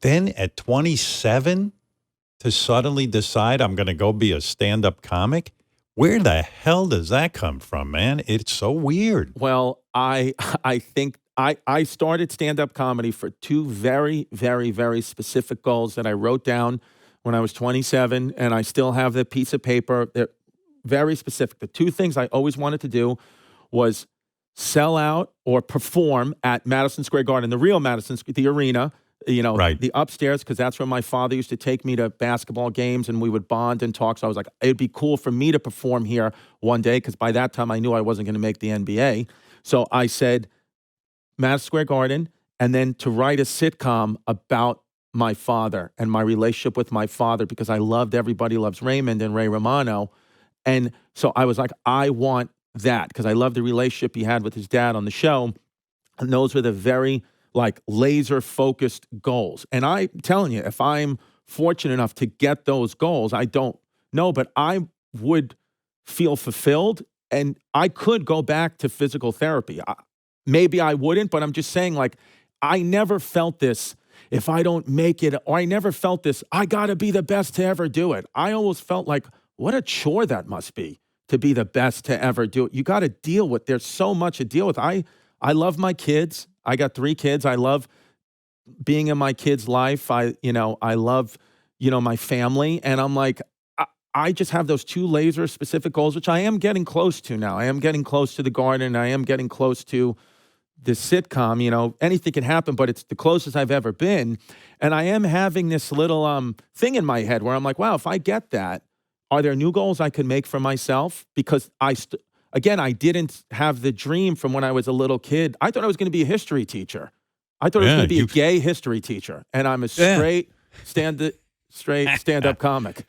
then at 27 to suddenly decide I'm going to go be a stand-up comic? Where the hell does that come from, man? It's so weird. Well, I think I started stand-up comedy for two very, very, very specific goals that I wrote down when I was 27, and I still have the piece of paper. They're very specific. The two things I always wanted to do was sell out or perform at Madison Square Garden, the real Madison, the arena, Right. the upstairs, because that's where my father used to take me to basketball games and we would bond and talk. So I was like, it'd be cool for me to perform here one day, because by that time I knew I wasn't going to make the NBA. So I said, Madison Square Garden, and then to write a sitcom about my father and my relationship with my father, because I loved Everybody Loves Raymond and Ray Romano. And so I was like, I want that, because I loved the relationship he had with his dad on the show. And those were the very laser focused goals. And I'm telling you, if I'm fortunate enough to get those goals, I don't know, but I would feel fulfilled, and I could go back to physical therapy. Maybe I wouldn't, but I'm just saying, I never felt this, if I don't make it, or I never felt this, I got to be the best to ever do it. I always felt like, what a chore that must be to be the best to ever do it. You got to deal with, there's so much to deal with. I love my kids. I got 3 kids. I love being in my kids' life. I love, my family. And I'm like, I just have those 2 laser specific goals, which I am getting close to now. I am getting close to the garden. I am getting close to the sitcom. Anything can happen, but it's the closest I've ever been. And I am having this little thing in my head where I'm like, wow, if I get that, are there new goals I could make for myself? Because again, I didn't have the dream from when I was a little kid. I thought I was going to be a history teacher. I thought I was going to be a gay history teacher, and I'm a straight stand-up comic.